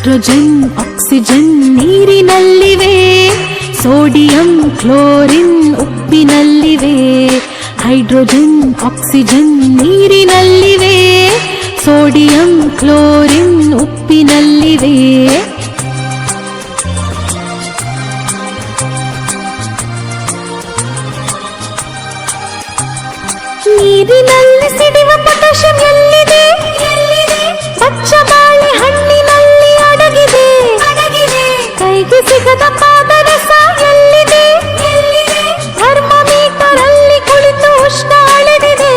Hydrogen oxygen ನೀರಿನಲ್ಲಿವೆ, sodium chlorine ಉಪ್ಪಿನಲ್ಲಿವೆ. Hydrogen oxygen ನೀರಿನಲ್ಲಿವೆ, ಸೋಡಿಯಂ ಕ್ಲೋರಿನ್ ಉಪ್ಪಿನಲ್ಲಿವೆ. ನೀರಿನಲ್ಲಿ ಸಿಡಿವ ಪೊಟ್ಯಾಷಿಯಂ ಎಲ್ಲಿದೆ? ಪಚ್ಚ ಬಾಳೆ ಹಣ್ಣಿನಲ್ಲಿ ಅಡಗಿದೆ. ಕೈಗೆ ಸಿಗದ ಪಾದರಸ ಎಲ್ಲಿದೆ? ಥರ್ಮೋಮೀಟರ್ ಅಲ್ಲಿ ಕುಳಿತು ಉಷ್ಣ ಅಳೆದಿದೆ.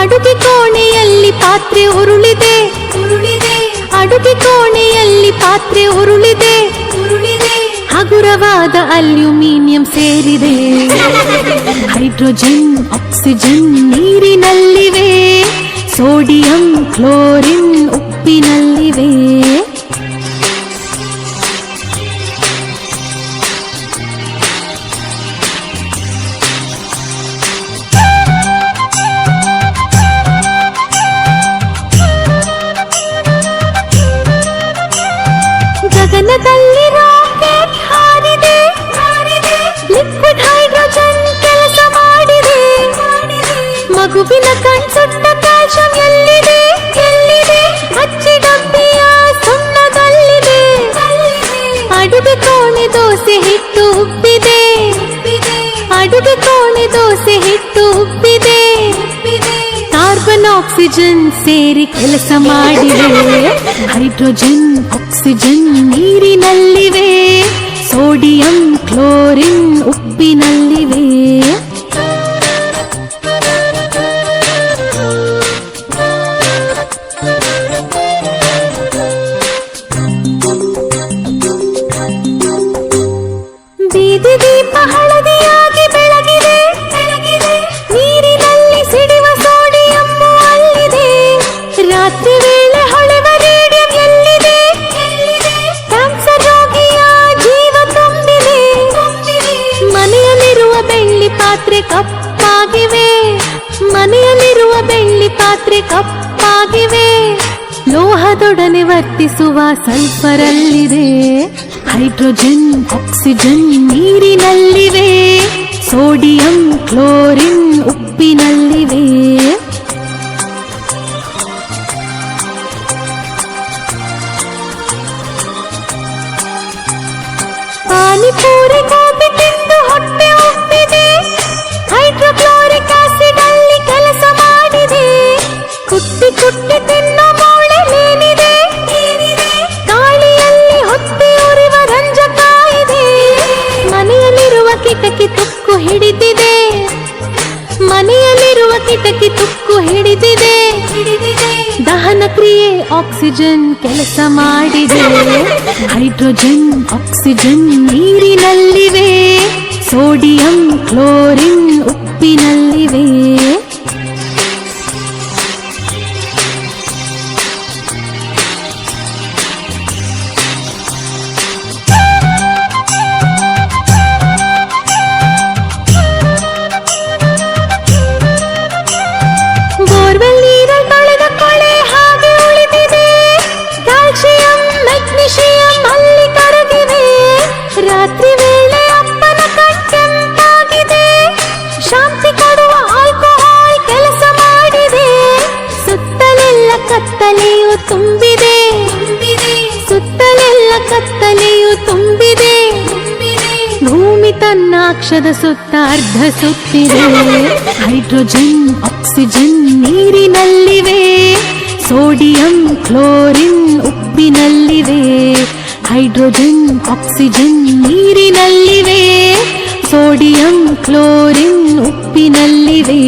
ಅಡುಗೆ ಕೋಣೆಯಲ್ಲಿ ಪಾತ್ರೆ ಉರುಳಿದೆ. ಅಡುಗೆ ಕೋಣೆಯಲ್ಲಿ ಪಾತ್ರೆ ಉರುಳಿದೆ. ಹಗುರವಾದ ಅಲ್ಯೂಮಿನಿಯಂ ಸೇರಿದೆ. ಹೈಡ್ರೋಜನ್ ಆಕ್ಸಿಜನ್ ನೀರಿನಲ್ಲಿವೆ, ಸೋಡಿಯಂ ಕ್ಲೋರಿನ್ ಉಪ್ಪಿನಲ್ಲಿವೆ. ಗಗನದಲ್ಲಿ ರಾಕೆಟ್ ಹಾರಿದೆ. ಲಿಕ್ವಿಡ್ ಹೈಡ್ರೋಜನ್ ಕೆಲಸ ಮಾಡಿದೆ. ಮಗುವಿನ ಕಣ್ಸುಟ್ಟ ಕ್ಯಾಲ್ಸಿಯಂ ಎಲ್ಲಿದೆ? ಹಚ್ಚಿ ಡಬ್ಬಿಯ ಸುಣ್ಣದಲ್ಲಿದೆ. ಅಡುಗೆ ಕೋಣೆ ದೋಸೆ ಹಿಟ್ಟು ಉಬ್ಬಿದೆ. ಅಡುಗೆ ಕೋಣೆ ದೋಸೆ ಹಿಟ್ಟು ಉಬ್ಬಿದೆ. ಕಾರ್ಬನ್ ಆಕ್ಸಿಜನ್ ಸೇರಿ ಕೆಲಸ ಮಾಡಿವೆ. ಹೈಡ್ರೋಜನ್ ಆಕ್ಸಿಜನ್ ನೀರಿನಲ್ಲಿವೆ, ಸೋಡಿಯಂ ಕ್ಲೋರಿನ್ ಉಪ್ಪಿನಲ್ಲಿವೆ. ಬೀದಿ ದೀಪ ಹಳದಿಯಾಗಿ ಬೆಳಗಿದೆ. ನೀರಿನಲ್ಲಿ ಸಿಡಿವ ಸೋಡಿಯಂ ಅಲ್ಲಿದೆ. ರಾತ್ರಿ ವೇಳೆ ಹೊಳೆವ ರೇಡಿಯಂ ಎಲ್ಲಿದೆ? ಕ್ಯಾನ್ಸರ್ ರೋಗಿಯ ಜೀವ ತುಂಬಿದೆ. ಮನೆಯಲ್ಲಿರುವ ಬೆಳ್ಳಿ ಪಾತ್ರೆ ಕಪ್ಪಾಗಿವೆ. ಮನೆಯಲ್ಲಿರುವ ಬೆಳ್ಳಿ ಪಾತ್ರೆ ಕಪ್ಪಾಗಿವೆ. ಲೋಹದೊಡನೆ ವರ್ತಿಸುವ ಸಲ್ಫರಲ್ಲಿದೆ. ಹೈಡ್ರೋಜನ್ ಆಕ್ಸಿಜನ್ ನೀರಿನಲ್ಲಿವೆ, ಸೋಡಿಯಂ ಕ್ಲೋರಿನ್ ಉಪ್ಪಿನಲ್ಲಿವೆ. ಪಾನಿಪೂರಿ ಗೋಬಿ ತಿಂದು ಹೊಟ್ಟೆ ಉಬ್ಬಿದೆ. ಹೈಡ್ರೋಕ್ಲೋರಿಕ್ ಆಸಿಡ್ ಅಲ್ಲಿ ಕೆಲಸ ಮಾಡಿದೆ. ಕುಟ್ಟಿ ಕುಟ್ಟಿ ತಿನ್ನೋ ಮೂಳೆ ಮೇಲಿದೆ. ಗಾಳಿಯಲ್ಲಿ ಹೊತ್ತಿ ಉರಿವ ರಂಜಕ ಇದೆ. ಮನೆಯಲ್ಲಿರುವ ಕಿಟಕಿ ತುಕ್ಕು ಹಿಡಿದಿದೆ. ಮನೆಯಲ್ಲಿರುವ ಕಿಟಕಿ ತುಕ್ಕು ಹಿಡಿದಿದೆ. ದಹನ ಕ್ರಿಯೆ ಆಕ್ಸಿಜನ್ ಕೆಲಸ ಮಾಡಿದೆ. ಹೈಡ್ರೋಜನ್ ಆಕ್ಸಿಜನ್ ನೀರಿನಲ್ಲಿವೆ, ಸೋಡಿಯಂ ಕ್ಲೋರಿನ್ ಉಪ್ಪಿನಲ್ಲಿವೆ. ಬೋರ್ವೆಲ್ ನೀರಲ್ಲಿ ತೊಳೆದ ಕೊಳೆ ಹಾಗೆ ಉಳಿದಿದೆ. ಕ್ಯಾಲ್ಸಿಯಂ ಮೆಗ್ನೀಷಿಯಂ ಅಲ್ಲಿ ಕರಗಿವೆ. ರಾತ್ರಿ ವೇಳೆ ಅಪ್ಪನ ಕಣ್ಣೆಂಪಾಗಿದೆ. ಶಾಂತಿ ಕೊಡುವ ಆಲ್ಕೋಹಾಲ್ ಕೆಲಸ ಮಾಡಿದೆ. ಸುತ್ತಲೆಲ್ಲ ಕತ್ತಲೆಯು ತುಂಬಿದೆ. ಸುತ್ತಲೆಲ್ಲ ಕತ್ತಲೆಯು ತುಂಬಿದೆ. ಭೂಮಿ ತನ್ನ ಅಕ್ಷದ ಸುತ್ತ ಅರ್ಧ ಸುತ್ತಿದೆ. ಹೈಡ್ರೋಜನ್ ಆಕ್ಸಿಜನ್ ನೀರಿನಲ್ಲಿವೆ, ಸೋಡಿಯಂ ಕ್ಲೋರಿನ್ ಉಪ್ಪಿನಲ್ಲಿವೆ. ಹೈಡ್ರೋಜನ್ ಆಕ್ಸಿಜನ್ ನೀರಿನಲ್ಲಿವೆ, ಸೋಡಿಯಂ ಕ್ಲೋರಿನ್ ಉಪ್ಪಿನಲ್ಲಿವೆ.